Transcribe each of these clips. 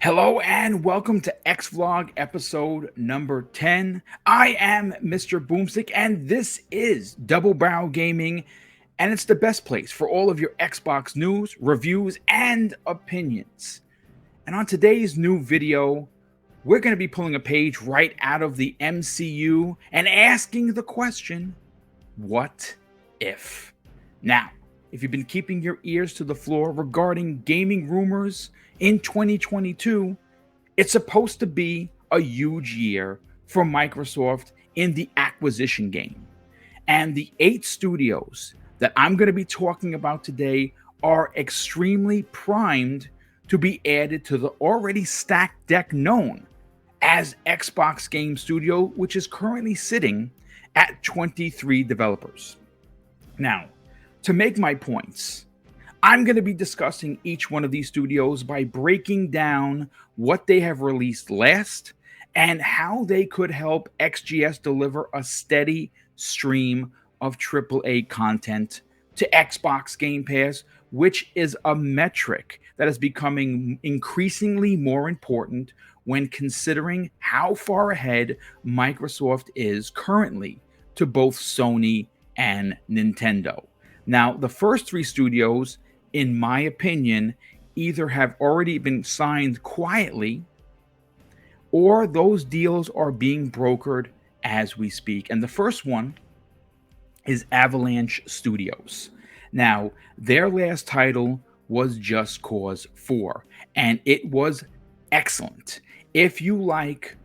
Hello and welcome to X-Vlog episode number 10. I am Mr. Boomstick and this is Double Barrel Gaming, and it's the best place for all of your Xbox news, reviews, and opinions. And on today's new video, we're going to be pulling a page right out of the MCU and asking the question, what if? Now, if you've been keeping your ears to the floor regarding gaming rumors in 2022, it's supposed to be a huge year for Microsoft in the acquisition game. And the 8 studios that I'm going to be talking about today are extremely primed to be added to the already stacked deck known as Xbox Game Studio, which is currently sitting at 23 developers. Now, to make my points, I'm going to be discussing each one of these studios by breaking down what they have released last and how they could help XGS deliver a steady stream of AAA content to Xbox Game Pass, which is a metric that is becoming increasingly more important when considering how far ahead Microsoft is currently to both Sony and Nintendo. Now, the first 3 studios, in my opinion, either have already been signed quietly or those deals are being brokered as we speak. And the first one is Avalanche Studios. Now, their last title was Just Cause 4, and it was excellent. If you like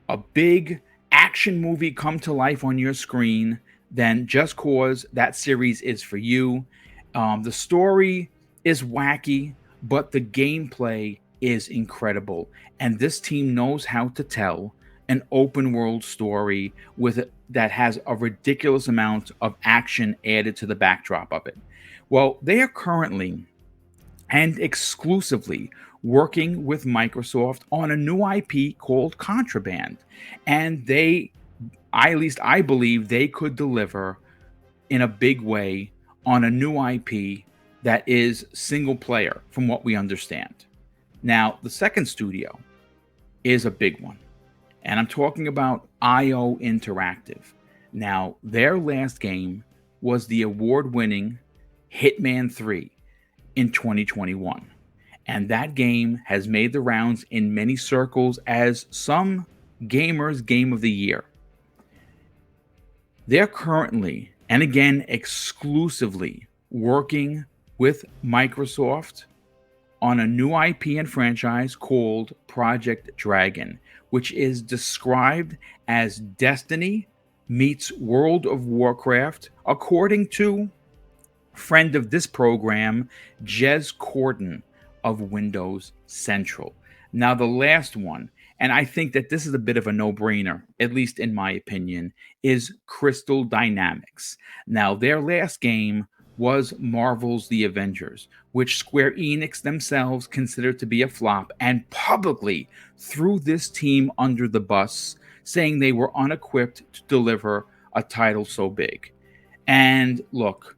a big action movie come to life on your screen, then Just Cause, that series is for you. The story is wacky, but the gameplay is incredible. And this team knows how to tell an open world story that has a ridiculous amount of action added to the backdrop of it. Well, they are currently and exclusively working with Microsoft on a new IP called Contraband. And I believe they could deliver in a big way on a new IP that is single player, from what we understand. Now, the second studio is a big one, and I'm talking about IO Interactive. Now, their last game was the award-winning Hitman 3 in 2021, and that game has made the rounds in many circles as some gamers' game of the year. They're currently, and again exclusively, working with Microsoft on a new IP and franchise called Project Dragon, which is described as Destiny meets World of Warcraft, according to friend of this program, Jez Corden of Windows Central. Now, the last one, and I think that this is a bit of a no-brainer, at least in my opinion, is Crystal Dynamics. Now, their last game was Marvel's The Avengers, which Square Enix themselves considered to be a flop and publicly threw this team under the bus, saying they were unequipped to deliver a title so big. And look,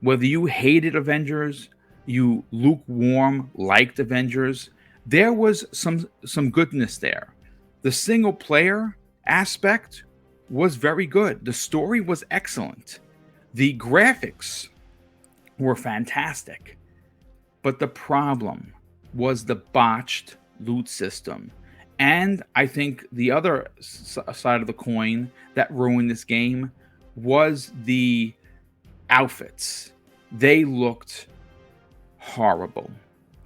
whether you hated Avengers, you lukewarm liked Avengers, there was some goodness there. The single player aspect was very good. The story was excellent. The graphics were fantastic. But the problem was the botched loot system. And I think the other side of the coin that ruined this game was the outfits. They looked horrible.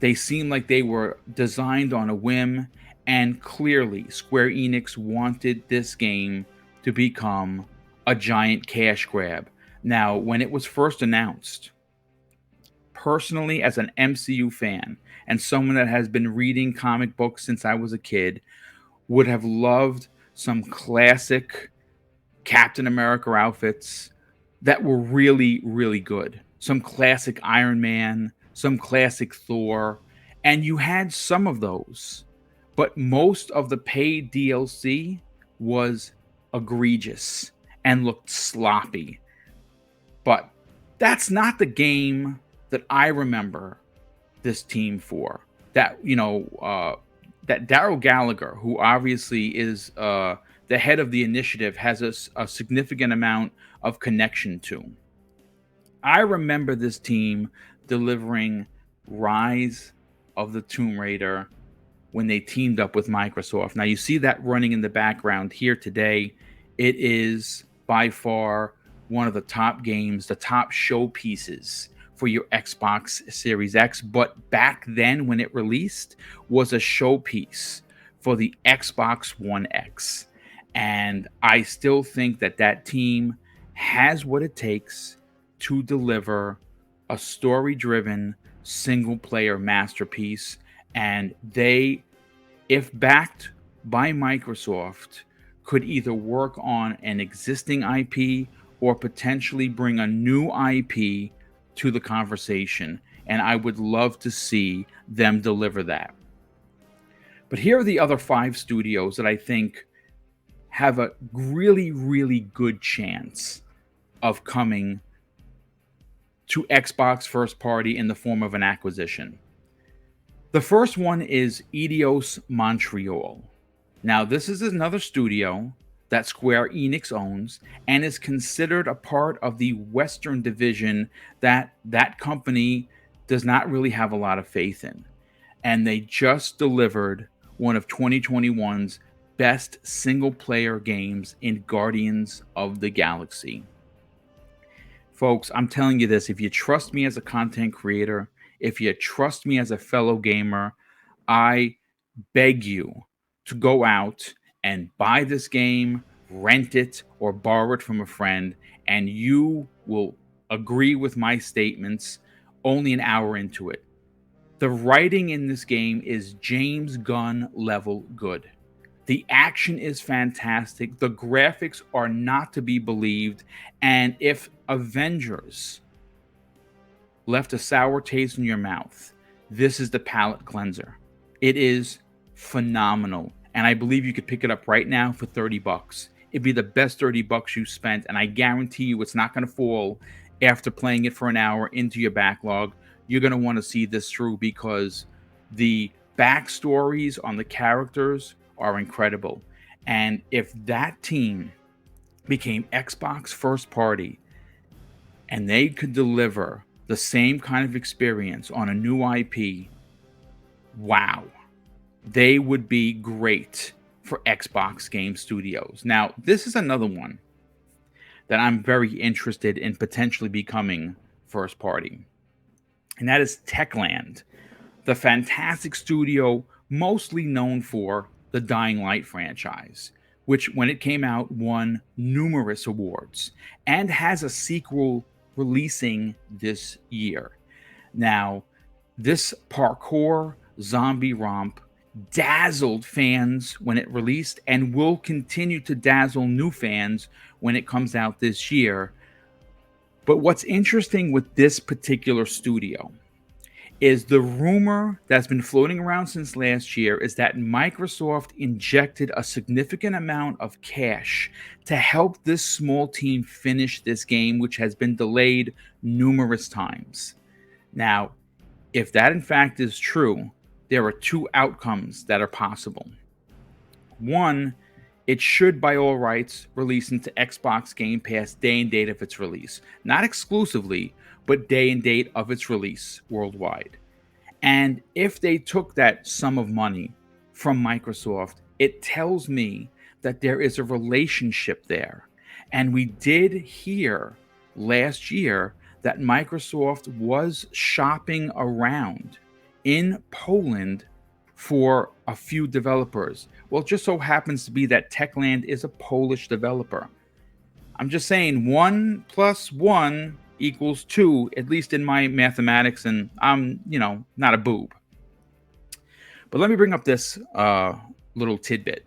They seemed like they were designed on a whim, and clearly Square Enix wanted this game to become a giant cash grab. Now, when it was first announced, personally, as an MCU fan and someone that has been reading comic books since I was a kid, would have loved some classic Captain America outfits that were really, really good. Some classic Iron Man, some classic Thor, And you had some of those, but most of the paid DLC was egregious and looked sloppy. But that's not the game that I remember this team for. That, that Daryl Gallagher, who obviously is the head of the initiative, has a significant amount of connection to. I remember this team delivering Rise of the Tomb Raider when they teamed up with Microsoft. Now, you see that running in the background here today. It is by far one of the top games, the top showpieces for your Xbox Series X. But back then, when it released, was a showpiece for the Xbox One X. And I still think that that team has what it takes to deliver a story-driven single-player masterpiece. And they, if backed by Microsoft, could either work on an existing IP or potentially bring a new IP to the conversation. And I would love to see them deliver that. But here are the other 5 studios that I think have a really, really good chance of coming to Xbox first party in the form of an acquisition. The first one is Eidos-Montreal. Now, this is another studio that Square Enix owns and is considered a part of the Western division that company does not really have a lot of faith in. And they just delivered one of 2021's best single-player games in Guardians of the Galaxy. Folks, I'm telling you this, if you trust me as a content creator, if you trust me as a fellow gamer, I beg you to go out and buy this game, rent it, or borrow it from a friend, and you will agree with my statements only an hour into it. The writing in this game is James Gunn level good. The action is fantastic. The graphics are not to be believed. And if Avengers left a sour taste in your mouth, this is the palate cleanser. It is phenomenal. And I believe you could pick it up right now for $30. It'd be the best $30 you spent. And I guarantee you it's not going to fall after playing it for an hour into your backlog. You're going to want to see this through because the backstories on the characters are incredible. And if that team became Xbox first party and they could deliver the same kind of experience on a new IP, wow, they would be great for Xbox Game Studios. Now, this is another one that I'm very interested in potentially becoming first party, and that is Techland, the fantastic studio mostly known for the Dying Light franchise, which when it came out won numerous awards and has a sequel releasing this year. Now, this parkour zombie romp dazzled fans when it released and will continue to dazzle new fans when it comes out this year. But what's interesting with this particular studio is the rumor that's been floating around since last year is that Microsoft injected a significant amount of cash to help this small team finish this game, which has been delayed numerous times. Now, if that in fact is true, there are 2 outcomes that are possible. One, it should by all rights release into Xbox Game Pass day and date of its release. Not exclusively, but day and date of its release worldwide. And if they took that sum of money from Microsoft, it tells me that there is a relationship there. And we did hear last year that Microsoft was shopping around in Poland for a few developers. Well, it just so happens to be that Techland is a Polish developer. I'm just saying 1 + 1 = 2, at least in my mathematics, and I'm, not a boob. But let me bring up this little tidbit.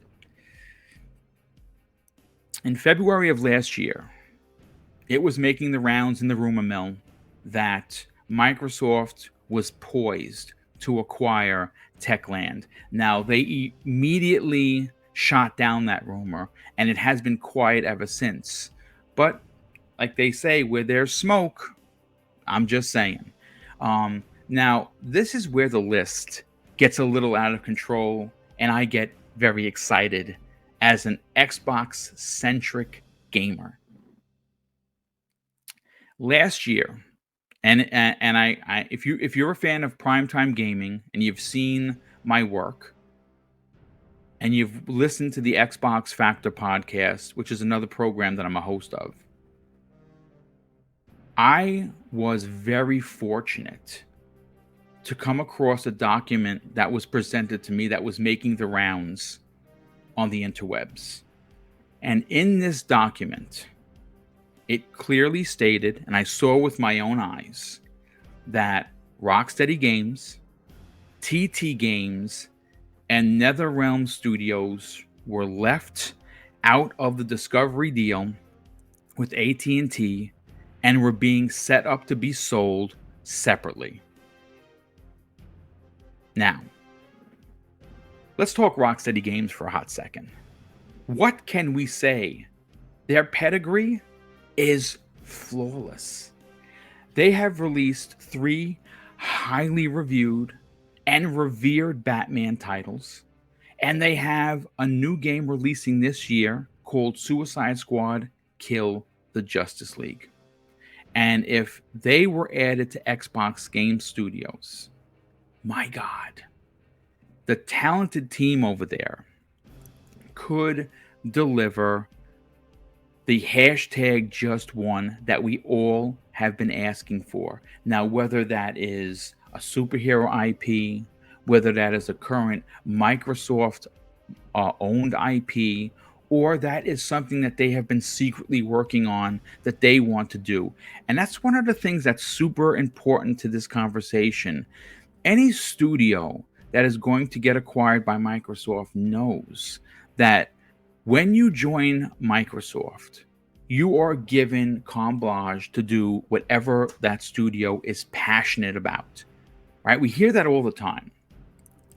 In February of last year, it was making the rounds in the rumor mill that Microsoft was poised to acquire Techland. Now, they immediately shot down that rumor, and it has been quiet ever since. But like they say, where there's smoke, I'm just saying. Now, this is where the list gets a little out of control, and I get very excited as an Xbox-centric gamer. Last year, and I if you're a fan of primetime gaming and you've seen my work and you've listened to the Xbox Factor podcast, which is another program that I'm a host of, I was very fortunate to come across a document that was presented to me that was making the rounds on the interwebs. And in this document, it clearly stated, and I saw with my own eyes, that Rocksteady Games, TT Games, and NetherRealm Studios were left out of the Discovery deal with AT&T and were being set up to be sold separately. Now, let's talk Rocksteady Games for a hot second. What can we say? Their pedigree is flawless. They have released 3 highly reviewed and revered Batman titles, and they have a new game releasing this year called Suicide Squad: Kill the Justice League. And if they were added to Xbox Game Studios, my God, the talented team over there could deliver the hashtag just one that we all have been asking for. Now, whether that is a superhero IP, whether that is a current Microsoft owned IP, or that is something that they have been secretly working on that they want to do. And that's one of the things that's super important to this conversation. Any studio that is going to get acquired by Microsoft knows that when you join Microsoft, you are given carte blanche to do whatever that studio is passionate about, right? We hear that all the time.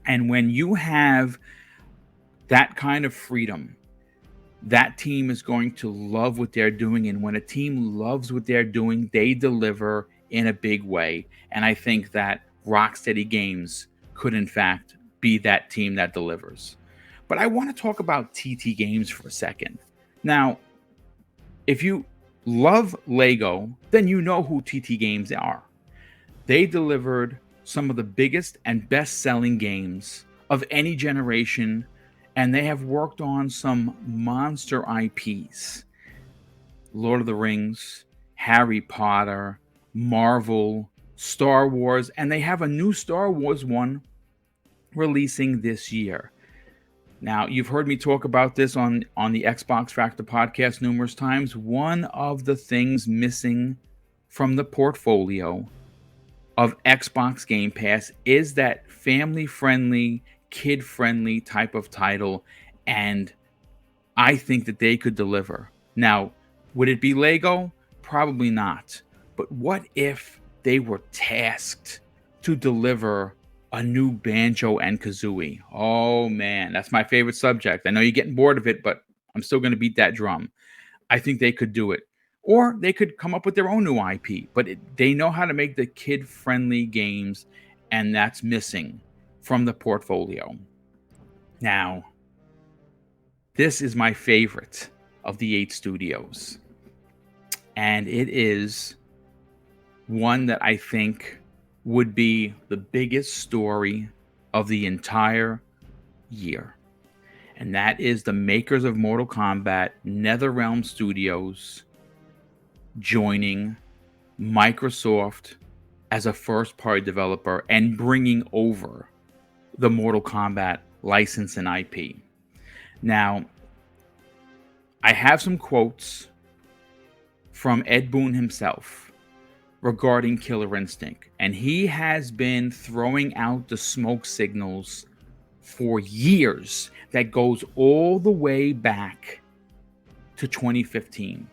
And when you have that kind of freedom, that team is going to love what they're doing. And when a team loves what they're doing, they deliver in a big way. And I think that Rocksteady Games could, in fact, be that team that delivers. But I want to talk about TT Games for a second. Now, if you love Lego, then you know who TT Games are. They delivered some of the biggest and best-selling games of any generation, and they have worked on some monster IPs. Lord of the Rings, Harry Potter, Marvel, Star Wars, and they have a new Star Wars one releasing this year. Now, you've heard me talk about this on the Xbox Factor podcast numerous times. One of the things missing from the portfolio of Xbox Game Pass is that family-friendly, kid-friendly type of title, and I think that they could deliver. Now, would it be Lego? Probably not. But what if they were tasked to deliver a new Banjo and Kazooie? Oh man, that's my favorite subject. I know you're getting bored of it, but I'm still going to beat that drum. I think they could do it. Or they could come up with their own new IP, but they know how to make the kid-friendly games, and that's missing from the portfolio. Now, this is my favorite of the 8 studios, and it is one that I think would be the biggest story of the entire year. And that is the makers of Mortal Kombat, NetherRealm Studios, joining Microsoft as a first-party developer and bringing over the Mortal Kombat license and IP. Now, I have some quotes from Ed Boon himself regarding Killer Instinct, and he has been throwing out the smoke signals for years that goes all the way back to 2015.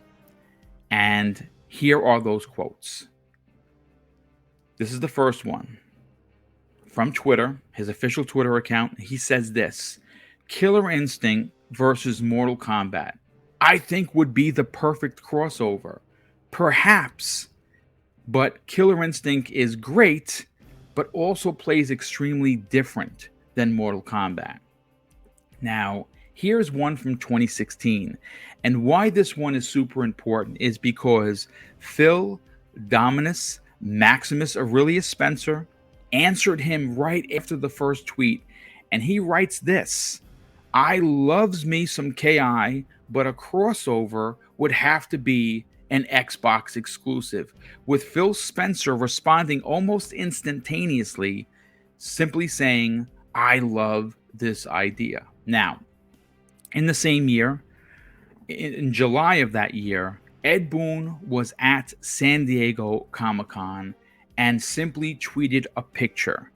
And here are those quotes. This is the first one. from Twitter, his official Twitter account. He says this: Killer Instinct versus Mortal Kombat, I think would be the perfect crossover. Perhaps, but Killer Instinct is great, but also plays extremely different than Mortal Kombat. Now, here's one from 2016. And why this one is super important is because Phil Dominus Maximus Aurelius Spencer answered him right after the first tweet. And he writes this: I loves me some KI, but a crossover would have to be an Xbox exclusive. With Phil Spencer responding almost instantaneously, simply saying, I love this idea. Now, in the same year, in July of that year, Ed Boon was at San Diego Comic-Con and simply tweeted a picture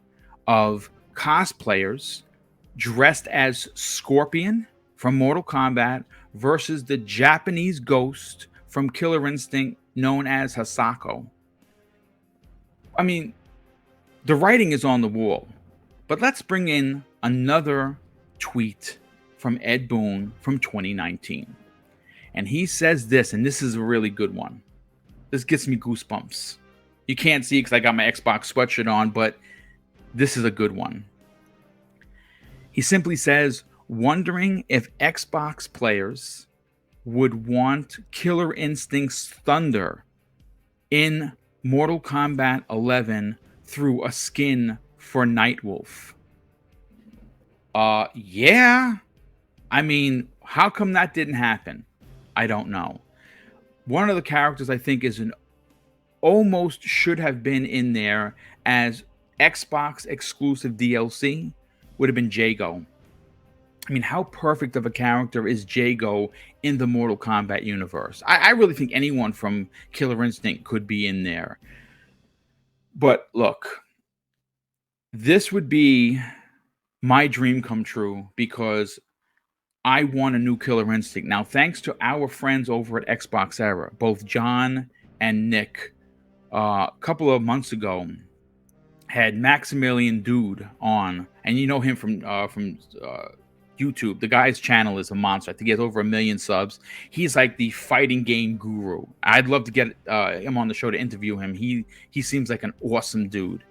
of cosplayers dressed as Scorpion from Mortal Kombat versus the Japanese ghost from Killer Instinct known as Hisako. I mean, the writing is on the wall. But let's bring in another tweet from Ed Boon from 2019. And he says this, and this is a really good one. This gets me goosebumps. You can't see because I got my Xbox sweatshirt on, but this is a good one. He simply says, wondering if Xbox players would want Killer Instinct's Thunder in Mortal Kombat 11 through a skin for Nightwolf. Yeah. I mean, how come that didn't happen? I don't know. One of the characters I think is almost should have been in there as Xbox exclusive DLC would have been Jago. I mean, how perfect of a character is Jago in the Mortal Kombat universe? I really think anyone from Killer Instinct could be in there. But look, this would be my dream come true because I want a new Killer Instinct. Now, thanks to our friends over at Xbox Era, both John and Nick, a couple of months ago, had Maximilian Dude on, and you know him from YouTube. The guy's channel is a monster. I think he has over 1 million subs. He's like the fighting game guru. I'd love to get him on the show to interview him. He seems like an awesome dude.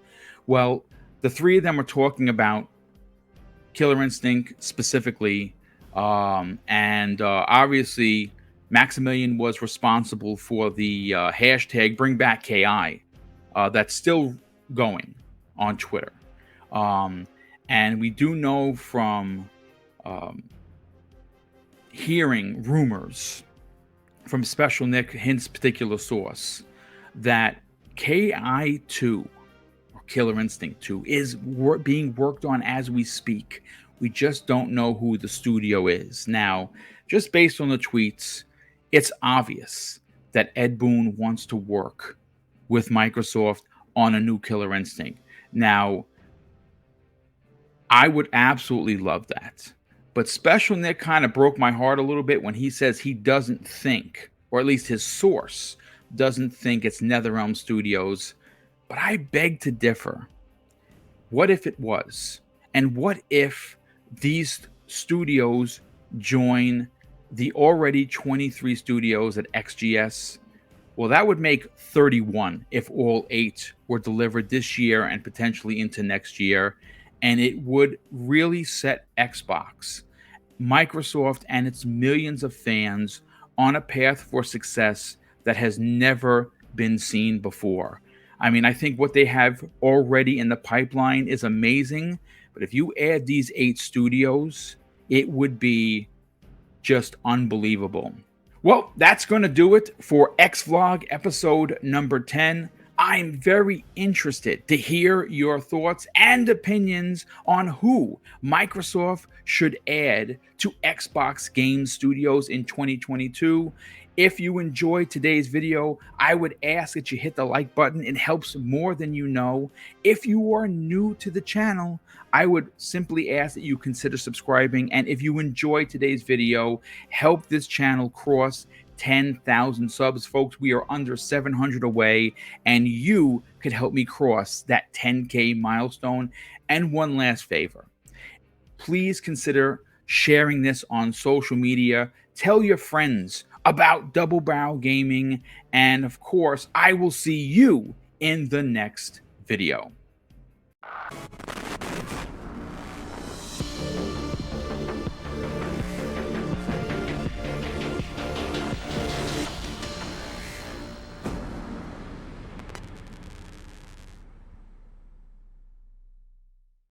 Well, the three of them are talking about Killer Instinct specifically, and obviously Maximilian was responsible for the hashtag Bring Back KI that's still going on Twitter. And we do know from hearing rumors from Special Nick, his particular source, that KI2 or Killer Instinct 2 is being worked on as we speak. We just don't know who the studio is. Now, just based on the tweets, it's obvious that Ed Boon wants to work with Microsoft on a new Killer Instinct. Now, I would absolutely love that. But Special Nick kind of broke my heart a little bit when he says he doesn't think, or at least his source doesn't think it's NetherRealm Studios. But I beg to differ. What if it was? And what if these studios join the already 23 studios at XGS? Well, that would make 31 if all 8 were delivered this year and potentially into next year. And it would really set Xbox, Microsoft, and its millions of fans on a path for success that has never been seen before. I mean, I think what they have already in the pipeline is amazing. But if you add these 8 studios, it would be just unbelievable. Well, that's going to do it for X-Vlog episode number 10. I'm very interested to hear your thoughts and opinions on who Microsoft should add to Xbox Game Studios in 2022. If you enjoyed today's video, I would ask that you hit the like button. It helps more than you know. If you are new to the channel, I would simply ask that you consider subscribing. And if you enjoyed today's video, help this channel cross 10,000 subs, folks. We are under 700 away, and you could help me cross that 10K milestone. And one last favor, please consider sharing this on social media. Tell your friends about Double Barrel Gaming. And of course, I will see you in the next video.